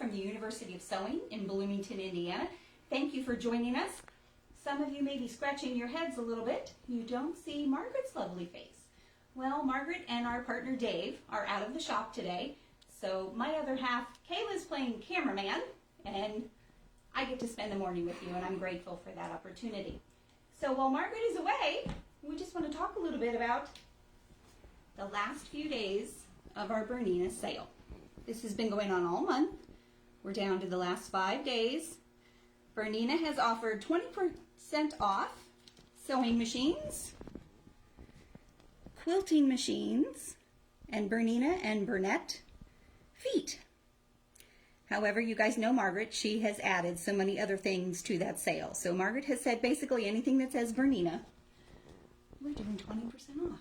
from the University of Sewing in Bloomington, Indiana. Thank you for joining us. Some of you may be scratching your heads a little bit. You don't see Margaret's lovely face. Well, Margaret and our partner Dave are out of the shop today, so my other half, Kayla's playing cameraman, and I get to spend the morning with you, and I'm grateful for that opportunity. So while Margaret is away, we just want to talk a little bit about the last few days of our Bernina sale. This has been going on all month. We're down to the last 5 days. Bernina has offered 20% off sewing machines, quilting machines, and Bernina and Bernette feet. However, you guys know Margaret, she has added so many other things to that sale. So Margaret has said basically anything that says Bernina, we're doing 20% off.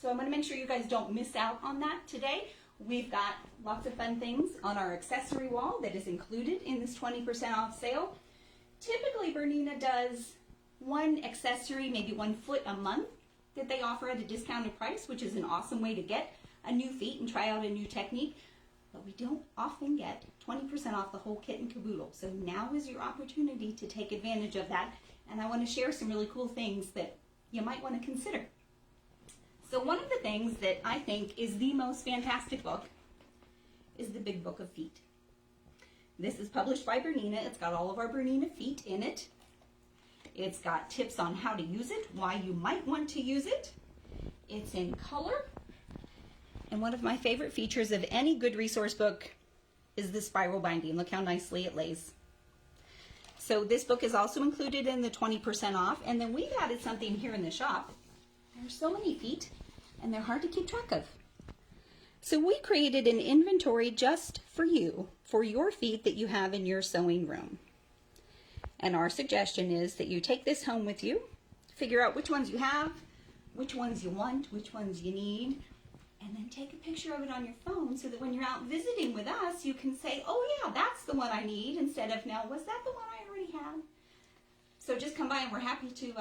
So I'm going to make sure you guys don't miss out on that today. We've got lots of fun things on our accessory wall that is included in this 20% off sale. Typically, Bernina does one accessory, maybe 1 foot a month that they offer at a discounted price, which is an awesome way to get a new feet and try out a new technique. But we don't often get 20% off the whole kit and caboodle. So now is your opportunity to take advantage of that. And I want to share some really cool things that you might want to consider. So one of the things that I think is the most fantastic book is the Big Book of Feet. This is published by Bernina. It's got all of our Bernina feet in it. It's got tips on how to use it, why you might want to use it. It's in color. And one of my favorite features of any good resource book is the spiral binding. Look how nicely it lays. So this book is also included in the 20% off. And then we've added something here in the shop. There's so many feet, and they're hard to keep track of. So we created an inventory just for you, for your feet that you have in your sewing room. And our suggestion is that you take this home with you, figure out which ones you have, which ones you want, which ones you need, and then take a picture of it on your phone so that when you're out visiting with us, you can say, oh yeah, that's the one I need, instead of, now, was that the one I already had? So just come by and we're happy to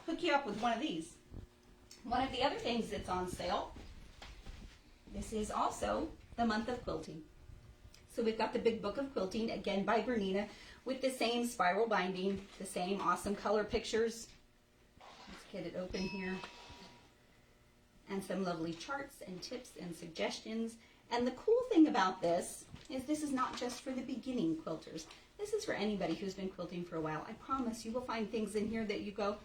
hook you up with one of these. One of the other things that's on sale, this is also the month of quilting. So we've got the Big Book of Quilting, again by Bernina, with the same spiral binding, the same awesome color pictures. Let's get it open here. And some lovely charts and tips and suggestions. And the cool thing about this is not just for the beginning quilters. This is for anybody who's been quilting for a while. I promise you will find things in here that you go,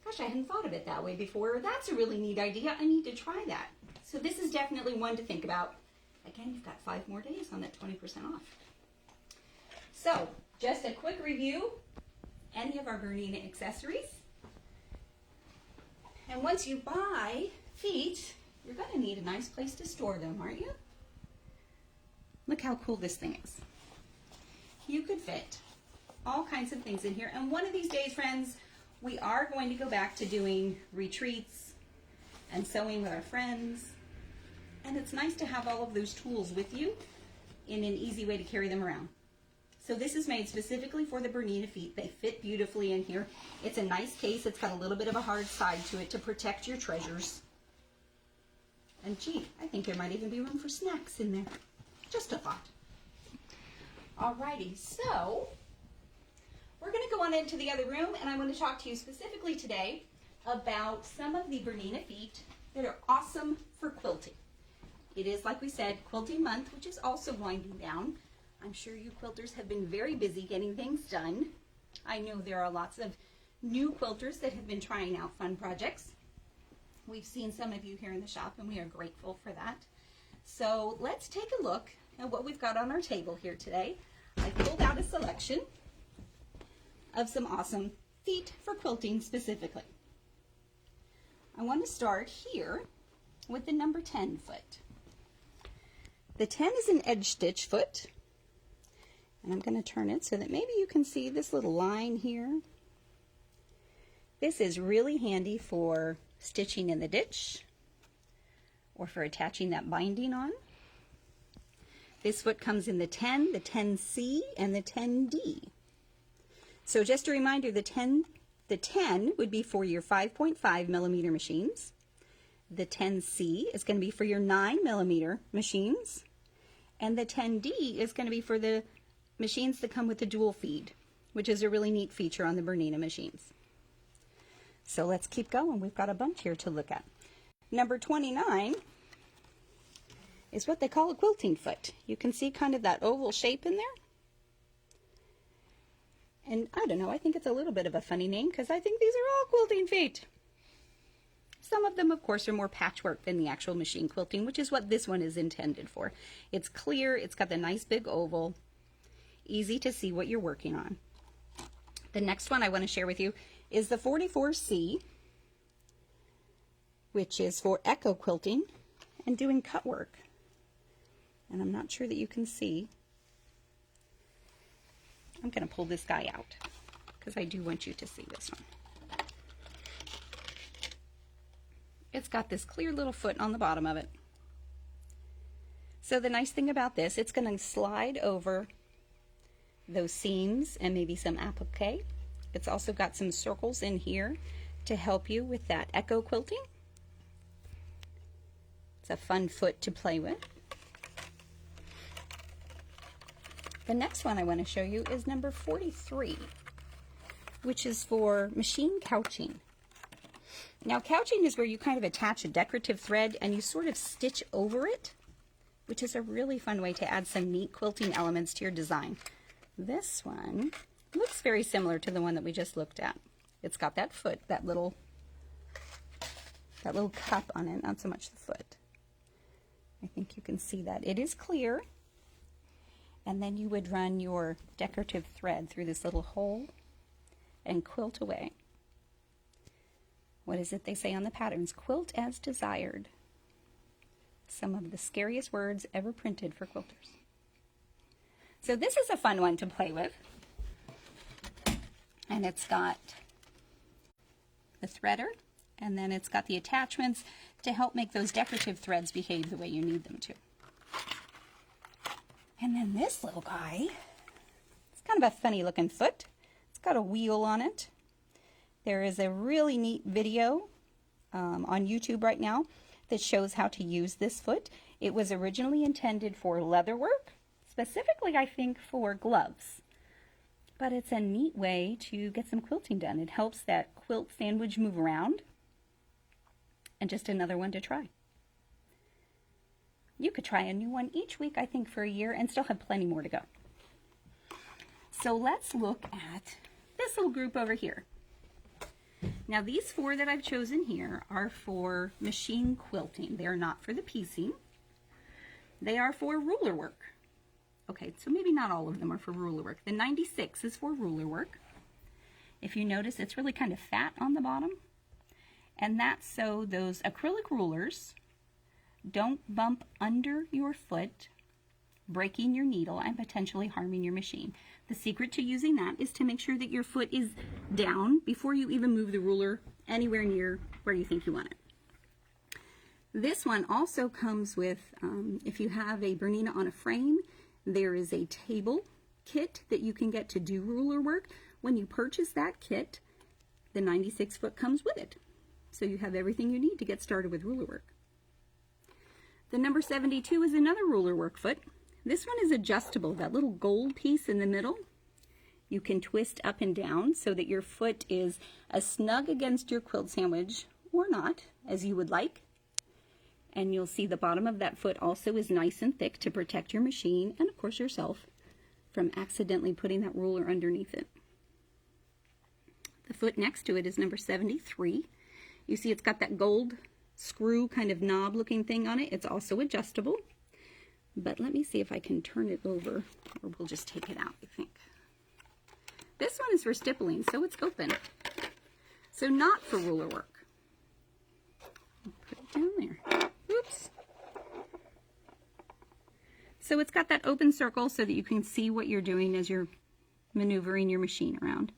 gosh, I hadn't thought of it that way before. Or, that's a really neat idea. I need to try that. So this is definitely one to think about. Again, you've got 5 more days on that 20% off. So just a quick review. Any of our Bernina accessories. And once you buy feet, you're going to need a nice place to store them, aren't you? Look how cool this thing is. You could fit all kinds of things in here. And one of these days, friends, we are going to go back to doing retreats and sewing with our friends. And it's nice to have all of those tools with you in an easy way to carry them around. So this is made specifically for the Bernina feet. They fit beautifully in here. It's a nice case. It's got a little bit of a hard side to it to protect your treasures. And gee, I think there might even be room for snacks in there. Just a thought. Alrighty, so we're going to go on into the other room, and I want to talk to you specifically today about some of the Bernina feet that are awesome for quilting. It is, like we said, quilting month, which is also winding down. I'm sure you quilters have been very busy getting things done. I know there are lots of new quilters that have been trying out fun projects. We've seen some of you here in the shop, and we are grateful for that. So let's take a look at what we've got on our table here today. I pulled out a selection of some awesome feet for quilting specifically. I want to start here with the number 10 foot. The 10 is an edge stitch foot, and I'm going to turn it so that maybe you can see this little line here. This is really handy for stitching in the ditch or for attaching that binding on. This foot comes in the 10, the 10C, and the 10D. So just a reminder, the 10 would be for your 5.5 millimeter machines. The 10C is going to be for your 9 millimeter machines. And the 10D is going to be for the machines that come with the dual feed, which is a really neat feature on the Bernina machines. So let's keep going. We've got a bunch here to look at. Number 29 is what they call a quilting foot. You can see kind of that oval shape in there. And I don't know, I think it's a little bit of a funny name because I think these are all quilting feet. Some of them, of course, are more patchwork than the actual machine quilting, which is what this one is intended for. It's clear, it's got the nice big oval, easy to see what you're working on. The next one I want to share with you is the 44C, which is for echo quilting and doing cut work. And I'm not sure that you can see. I'm going to pull this guy out because I do want you to see this one. It's got this clear little foot on the bottom of it. So the nice thing about this, it's going to slide over those seams and maybe some applique. It's also got some circles in here to help you with that echo quilting. It's a fun foot to play with. The next one I want to show you is number 43, which is for machine couching. Now, couching is where you kind of attach a decorative thread and you sort of stitch over it, which is a really fun way to add some neat quilting elements to your design. This one looks very similar to the one that we just looked at. It's got that foot, that little cup on it, not so much the foot. I think you can see that. It is clear. And then you would run your decorative thread through this little hole and quilt away. What is it they say on the patterns? Quilt as desired. Some of the scariest words ever printed for quilters. So this is a fun one to play with. And it's got the threader, and then it's got the attachments to help make those decorative threads behave the way you need them to. And then this little guy, it's kind of a funny looking foot. It's got a wheel on it. There is a really neat video on YouTube right now that shows how to use this foot. It was originally intended for leather work, specifically I think for gloves. But it's a neat way to get some quilting done. It helps that quilt sandwich move around. And just another one to try. You could try a new one each week, I think, for a year and still have plenty more to go. So let's look at this little group over here. Now these four that I've chosen here are for machine quilting. They are not for the piecing. They are for ruler work. Okay, so maybe not all of them are for ruler work. The 96 is for ruler work. If you notice, it's really kind of fat on the bottom. And that's so those acrylic rulers don't bump under your foot, breaking your needle and potentially harming your machine. The secret to using that is to make sure that your foot is down before you even move the ruler anywhere near where you think you want it. This one also comes with, if you have a Bernina on a frame, there is a table kit that you can get to do ruler work. When you purchase that kit, the 96 foot comes with it. So you have everything you need to get started with ruler work. The number 72 is another ruler work foot. This one is adjustable, that little gold piece in the middle. You can twist up and down so that your foot is as snug against your quilt sandwich, or not, as you would like. And you'll see the bottom of that foot also is nice and thick to protect your machine, and of course yourself, from accidentally putting that ruler underneath it. The foot next to it is number 73. You see it's got that gold screw kind of knob looking thing on it. It's also adjustable. But let me see if I can turn it over, or we'll just take it out, I think. This one is for stippling, so it's open. So not for ruler work. I'll put it down there. Oops. So it's got that open circle so that you can see what you're doing as you're maneuvering your machine around.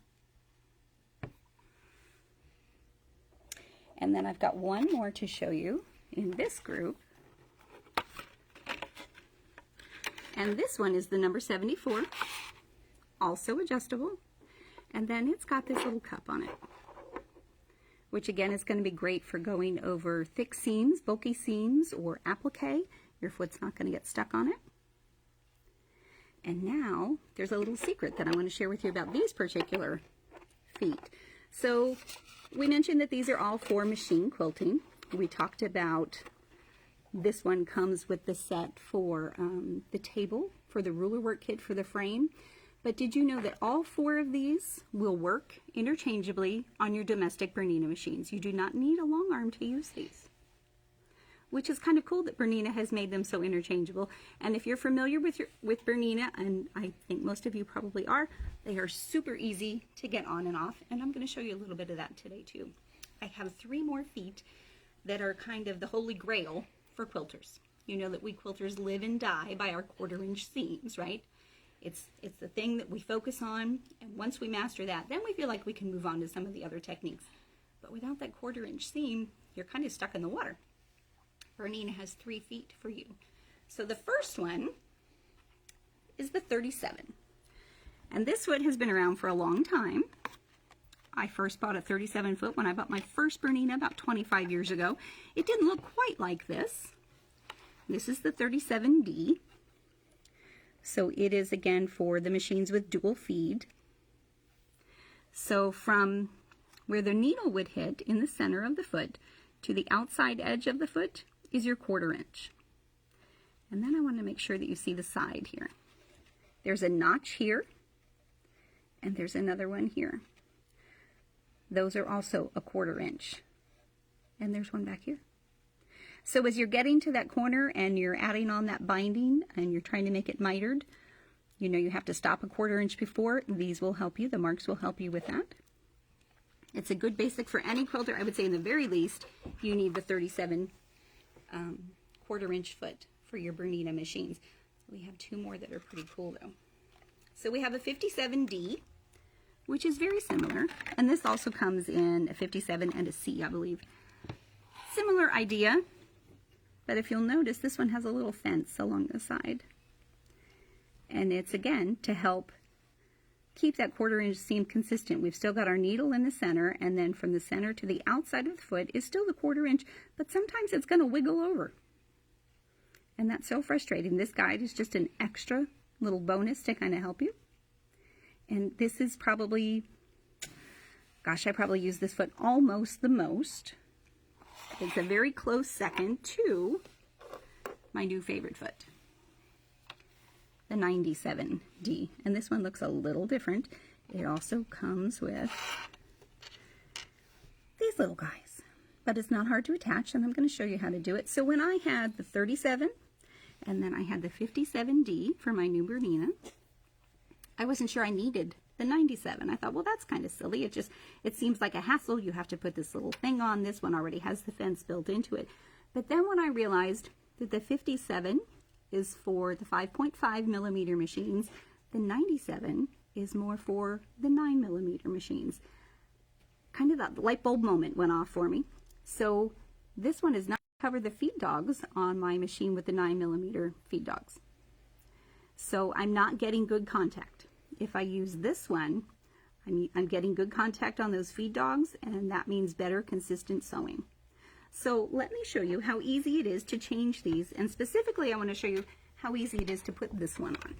And then I've got one more to show you in this group. And this one is the number 74, also adjustable. And then it's got this little cup on it, which again is going to be great for going over thick seams, bulky seams, or applique. Your foot's not going to get stuck on it. And now there's a little secret that I want to share with you about these particular feet. So we mentioned that these are all for machine quilting. We talked about this one comes with the set for the table, for the ruler work kit for the frame. But did you know that all 4 of these will work interchangeably on your domestic Bernina machines? You do not need a long arm to use these, which is kind of cool that Bernina has made them so interchangeable. And if you're familiar with Bernina, and I think most of you probably are, they are super easy to get on and off. And I'm going to show you a little bit of that today too. I have 3 more feet that are kind of the holy grail for quilters. You know that we quilters live and die by our 1/4-inch seams, right? It's the thing that we focus on, and once we master that, then we feel like we can move on to some of the other techniques. But without that 1/4-inch seam, you're kind of stuck in the water. Bernina has 3 feet for you. So the first one is the 37. And this foot has been around for a long time. I first bought a 37 foot when I bought my first Bernina about 25 years ago. It didn't look quite like this. This is the 37D. So it is again for the machines with dual feed. So from where the needle would hit in the center of the foot to the outside edge of the foot is your 1/4 inch. And then I want to make sure that you see the side here. There's a notch here, and there's another one here. Those are also a 1/4 inch. And there's one back here. So as you're getting to that corner and you're adding on that binding and you're trying to make it mitered, you know you have to stop a 1/4 inch before. These will help you. The marks will help you with that. It's a good basic for any quilter. I would say in the very least, you need the 37 1/4 inch foot for your Bernina machines. We have 2 more that are pretty cool though. So we have a 57D, which is very similar. And this also comes in a 57 and a C, I believe. Similar idea. But if you'll notice, this one has a little fence along the side. And it's, again, to help keep that 1/4 inch seam consistent. We've still got our needle in the center, and then from the center to the outside of the foot is still the 1/4 inch, but sometimes it's going to wiggle over. And that's so frustrating. This guide is just an extra little bonus to kind of help you. And this is probably, gosh, I probably use this foot almost the most. It's a very close second to my new favorite foot, the 97D. And this one looks a little different. It also comes with these little guys, but it's not hard to attach, and I'm going to show you how to do it. So when I had the 37 and then I had the 57D for my new Bernina, I wasn't sure I needed the 97. I thought, well, that's kind of silly. It seems like a hassle. You have to put this little thing on. This one already has the fence built into it. But then when I realized that the 57 is for the 5.5 millimeter machines, the 97 is more for the 9 millimeter machines. Kind of that light bulb moment went off for me. So this one is not cover the feed dogs on my machine with the 9 millimeter feed dogs. So I'm not getting good contact. If I use this one, I'm getting good contact on those feed dogs, and that means better consistent sewing. So let me show you how easy it is to change these, and specifically I want to show you how easy it is to put this one on.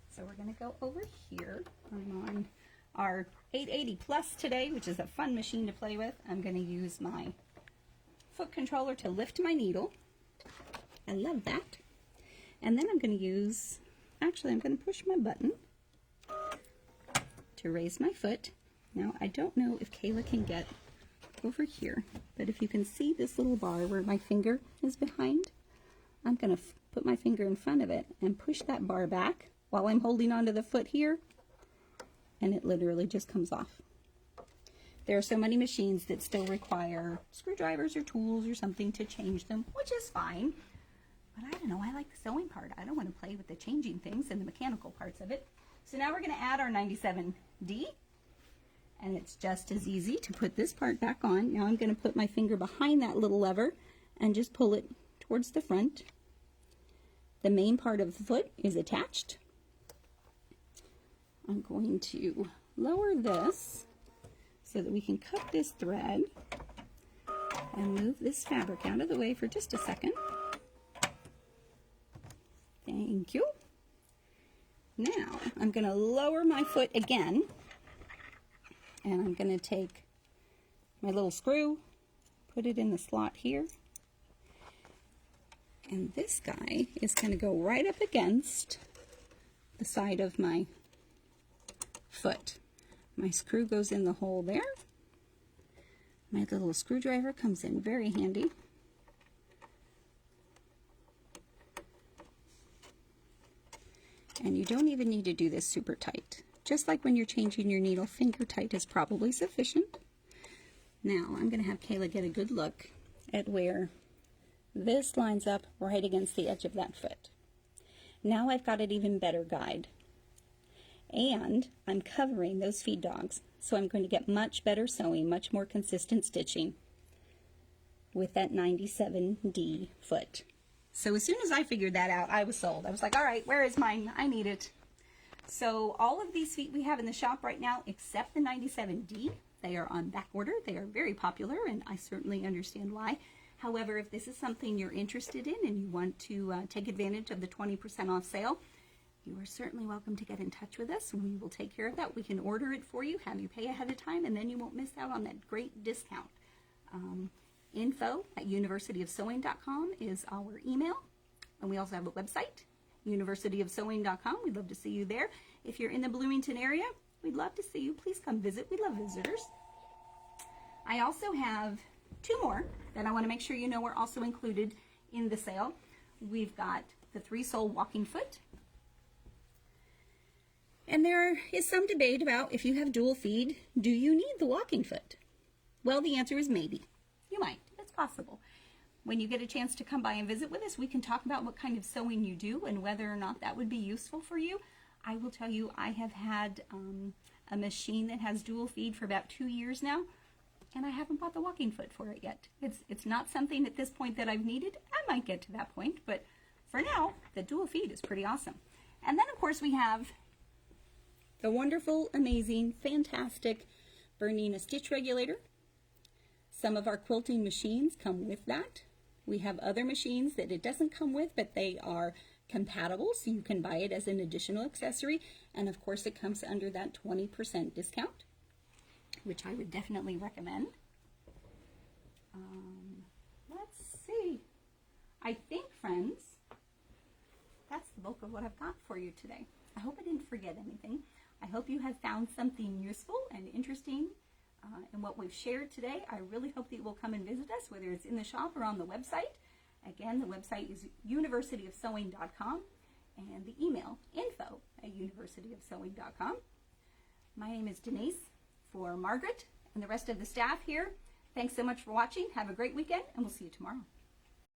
So we're going to go over here. I'm on our 880 Plus today, which is a fun machine to play with. I'm going to use my foot controller to lift my needle. I love that. And then I'm going to use, actually I'm going to push my button to raise my foot. Now I don't know if Kayla can get over here, but if you can see this little bar where my finger is behind, I'm going to put my finger in front of it and push that bar back while I'm holding onto the foot here, and it literally just comes off. There are so many machines that still require screwdrivers or tools or something to change them, which is fine. But I don't know, I like the sewing part. I don't want to play with the changing things and the mechanical parts of it. So now we're going to add our 97D. And it's just as easy to put this part back on. Now I'm going to put my finger behind that little lever and just pull it towards the front. The main part of the foot is attached. I'm going to lower this so that we can cut this thread and move this fabric out of the way for just a second. Thank you. Now I'm going to lower my foot again, and I'm going to take my little screw, put it in the slot here, and this guy is going to go right up against the side of my foot. My screw goes in the hole there. My little screwdriver comes in very handy. And you don't even need to do this super tight. Just like when you're changing your needle, finger tight is probably sufficient. Now I'm going to have Kayla get a good look at where this lines up right against the edge of that foot. Now I've got an even better guide. And I'm covering those feed dogs, so I'm going to get much better sewing, much more consistent stitching with that 97D foot. So as soon as I figured that out, I was sold. I was like, all right, where is mine? I need it. So all of these feet we have in the shop right now, except the 97D, they are on back order. They are very popular, and I certainly understand why. However, if this is something you're interested in and you want to take advantage of the 20% off sale, you are certainly welcome to get in touch with us. We will take care of that. We can order it for you, have you pay ahead of time, and then you won't miss out on that great discount. info@universityofsewing.com is our email, and we also have a website, universityofsewing.com. We'd love to see you there. If you're in the Bloomington area, we'd love to see you. Please come visit. We love visitors. I also have two more that I want to make sure you know are also included in the sale. We've got the 3-sole walking foot. And there is some debate about, if you have dual feed, do you need the walking foot? Well, the answer is maybe. You might. It's possible. When you get a chance to come by and visit with us, we can talk about what kind of sewing you do and whether or not that would be useful for you. I will tell you, I have had a machine that has dual feed for about 2 years now, and I haven't bought the walking foot for it yet. It's not something at this point that I've needed. I might get to that point, but for now, the dual feed is pretty awesome. And then, of course, we have the wonderful, amazing, fantastic Bernina stitch regulator. Some of our quilting machines come with that. We have other machines that it doesn't come with, but they are compatible, so you can buy it as an additional accessory. And of course, it comes under that 20% discount, which I would definitely recommend. Let's see. I think, friends, that's the bulk of what I've got for you today. I hope I didn't forget anything. I hope you have found something useful and interesting in what we've shared today. I really hope that you will come and visit us, whether it's in the shop or on the website. Again, the website is universityofsewing.com, and the email, info@universityofsewing.com. My name is Denise. For Margaret and the rest of the staff here, thanks so much for watching. Have a great weekend, and we'll see you tomorrow.